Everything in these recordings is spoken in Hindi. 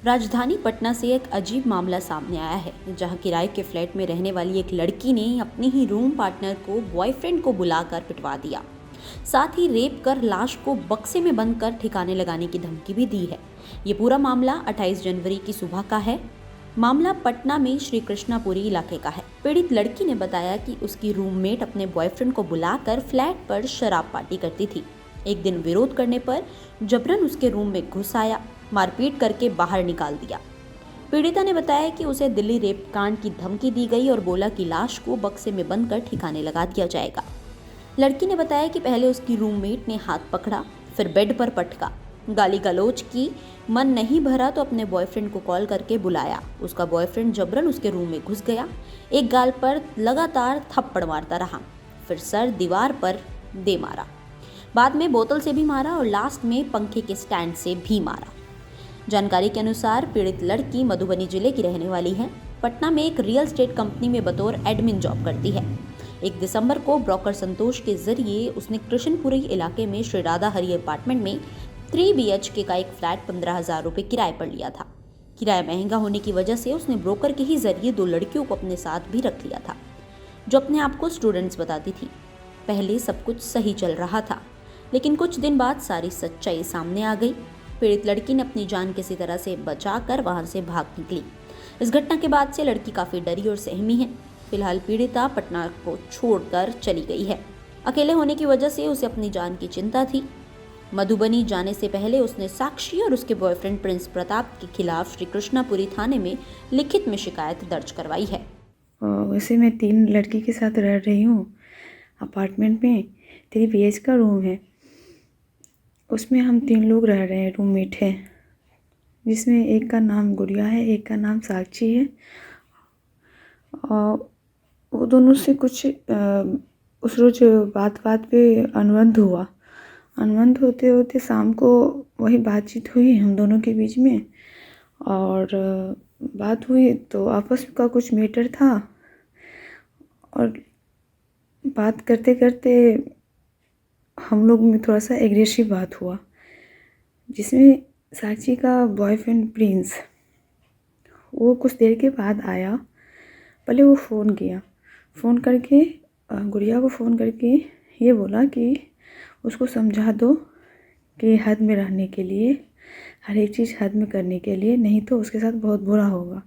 राजधानी पटना से एक अजीब मामला सामने आया है, जहां किराए के फ्लैट में रहने वाली एक लड़की ने अपने ही रूम पार्टनर को बॉयफ्रेंड को बुलाकर पिटवा दिया। साथ ही रेप कर लाश को बक्से में बंद कर ठिकाने लगाने की धमकी भी दी है। ये पूरा मामला 28 जनवरी की सुबह का है। मामला पटना में श्री कृष्णापुरी इलाके का है। पीड़ित लड़की ने बताया कि उसकी रूममेट अपने बॉयफ्रेंड को बुलाकर फ्लैट पर शराब पार्टी करती थी। एक दिन विरोध करने पर जबरन उसके रूम में घुस आया, मारपीट करके बाहर निकाल दिया। पीड़िता ने बताया कि उसे दिल्ली रेप कांड की धमकी दी गई और बोला कि लाश को बक्से में बंद कर ठिकाने लगा दिया जाएगा। लड़की ने बताया कि पहले उसकी रूममेट ने हाथ पकड़ा, फिर बेड पर पटका, गाली गलौज की। मन नहीं भरा तो अपने बॉयफ्रेंड को कॉल करके बुलाया। उसका बॉयफ्रेंड जबरन उसके रूम में घुस गया, एक गाल पर लगातार थप्पड़ मारता रहा, फिर सर दीवार पर दे मारा, बाद में बोतल से भी मारा और लास्ट में पंखे के स्टैंड से भी मारा। जानकारी के अनुसार पीड़ित लड़की मधुबनी जिले की रहने वाली है। पटना में एक रियल एस्टेट कंपनी में बतौर एडमिन जॉब करती है। 1 दिसंबर को ब्रोकर संतोष के जरिए उसने कृष्णपुरी इलाके में श्री राधा हरी अपार्टमेंट में 3 BHK का एक फ्लैट 15,000 रुपये किराए पर लिया था। किराया महंगा होने की वजह से उसने ब्रोकर के ही जरिए 2 लड़कियों को अपने साथ भी रख लिया था, जो अपने आप को स्टूडेंट्स बताती थी। पहले सब कुछ सही चल रहा था, लेकिन कुछ दिन बाद सारी सच्चाई सामने आ गई। पीड़ित लड़की ने अपनी जान किसी तरह से बचाकर वहां से भाग निकली। इस घटना के बाद से लड़की काफी डरी और सहमी है। फिलहाल पीड़िता पटना को छोड़कर चली गई है। अकेले होने की वजह से उसे अपनी जान की चिंता थी। मधुबनी जाने से पहले उसने साक्षी और उसके बॉयफ्रेंड प्रिंस प्रताप के खिलाफ श्री कृष्णापुरी थाने में लिखित में शिकायत दर्ज करवाई है। वैसे मैं 3 लड़की के साथ रह रही हूँ अपार्टमेंट में। 3 BH का रूम है, उसमें हम 3 लोग रह रहे हैं, रूममेट हैं, जिसमें एक का नाम गुड़िया है, एक का नाम साक्षी है। और वो दोनों से कुछ उस रोज़ बात पे अनुबंध हुआ। अनुबंध होते होते शाम को वही बातचीत हुई हम दोनों के बीच में, और बात हुई तो आपस का कुछ मैटर था, और बात करते करते हम लोग में थोड़ा सा एग्रेसिव बात हुआ, जिसमें साक्षी का बॉयफ्रेंड प्रिंस वो कुछ देर के बाद आया। पहले वो फ़ोन करके गुड़िया को फ़ोन करके ये बोला कि उसको समझा दो कि हद में रहने के लिए, हर एक चीज़ हद में करने के लिए, नहीं तो उसके साथ बहुत बुरा होगा।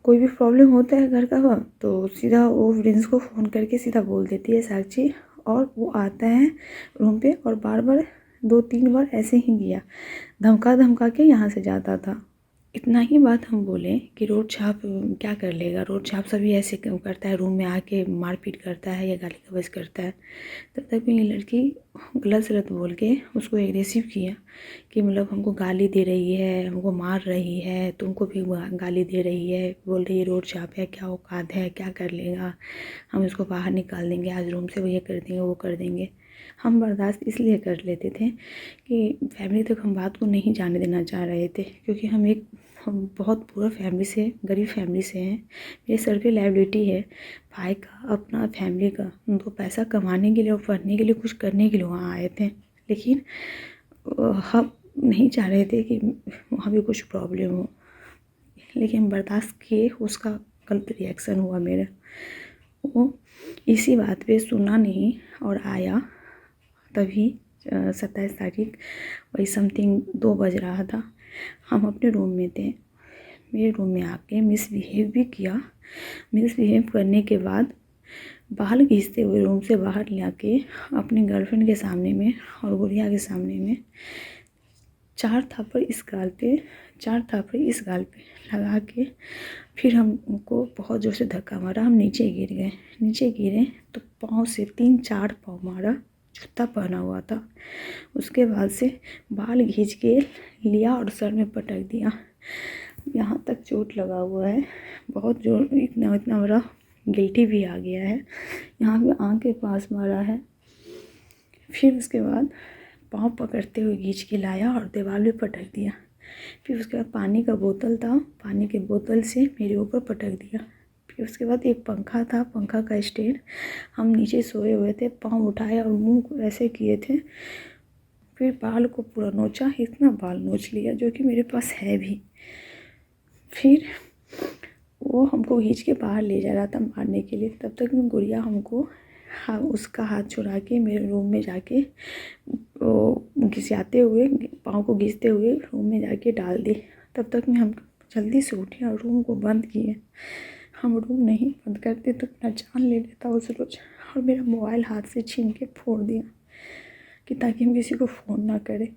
कोई भी प्रॉब्लम होता है घर का तो सीधा वो प्रिंस को फ़ोन करके सीधा बोल देती है साक्षी, और वो आता है रूम पे और बार बार 2-3 बार ऐसे ही किया, धमका के यहाँ से जाता था। इतना ही बात हम बोले कि रोड छाप क्या कर लेगा, रोड छाप सभी ऐसे करता है, रूम में आके मारपीट करता है या गाली गलौज करता है। तब तक ये लड़की गलत सलत बोल के उसको एग्रेसिव किया कि मतलब हमको गाली दे रही है, हमको मार रही है, तुमको भी गाली दे रही है, बोल रही है रोड छाप है, क्या औकात है, क्या कर लेगा, हम इसको बाहर निकाल देंगे आज रूम से, वो ये कर देंगे वो कर देंगे। हम बर्दाश्त इसलिए कर लेते थे कि फैमिली तक हम बात को नहीं जाने देना चाह रहे थे, क्योंकि हम बहुत पूरा फैमिली से, गरीब फैमिली से हैं। मेरे सर पे लायबिलिटी है, भाई का, अपना फैमिली का। 2 पैसा कमाने के लिए और पढ़ने के लिए, कुछ करने के लिए वहाँ आए थे, लेकिन हम नहीं चाह रहे थे कि वहाँ भी कुछ प्रॉब्लम हो, लेकिन हम बर्दाश्त किए। उसका गलत रिएक्शन हुआ मेरा। वो इसी बात पे सुना नहीं और आया। तभी 27 तारीख वही समथिंग 2 बज रहा था, हम अपने रूम में थे। मेरे रूम में आके मिसबिहेव भी किया। मिसबिहेव करने के बाद बाल घींचते हुए रूम से बाहर ले आके अपनी गर्लफ्रेंड के सामने में और गुड़िया के सामने में 4 थप्पड़ इस गाल पे, 4 थप्पड़ इस गाल पे लगा के फिर हमको बहुत ज़ोर से धक्का मारा। हम नीचे गिर गए। नीचे गिरे तो पाँव से 3-4 पाँव मारा। जूता पहना हुआ था। उसके बाद से बाल खींच के लिया और सर में पटक दिया। यहाँ तक चोट लगा हुआ है, बहुत जोर, इतना बड़ा गिल्टी भी आ गया है। यहाँ पे आँख के पास मारा है। फिर उसके बाद पाँव पकड़ते हुए खींच के लाया और दीवार पे पटक दिया। फिर उसके बाद पानी का बोतल था, पानी के बोतल से मेरे ऊपर पटक दिया। फिर उसके बाद एक पंखा था, पंखा का स्टैंड, हम नीचे सोए हुए थे, पाँव उठाया और मुंह को ऐसे किए थे। फिर बाल को पूरा नोचा, इतना बाल नोच लिया जो कि मेरे पास है भी। फिर वो हमको खींच के बाहर ले जा रहा था मारने के लिए। तब तक में गुड़िया हमको उसका हाथ छुड़ा के मेरे रूम में जाके वो घिसाते हुए, पाँव को घिसते हुए रूम में जाके डाल दी। तब तक में हम जल्दी से उठे और रूम को बंद किए। हम रूम नहीं बंद करते तो अपना जान ले लेता उस रोज। और मेरा मोबाइल हाथ से छीन के फोड़ दिया कि ताकि हम किसी को फ़ोन ना करें।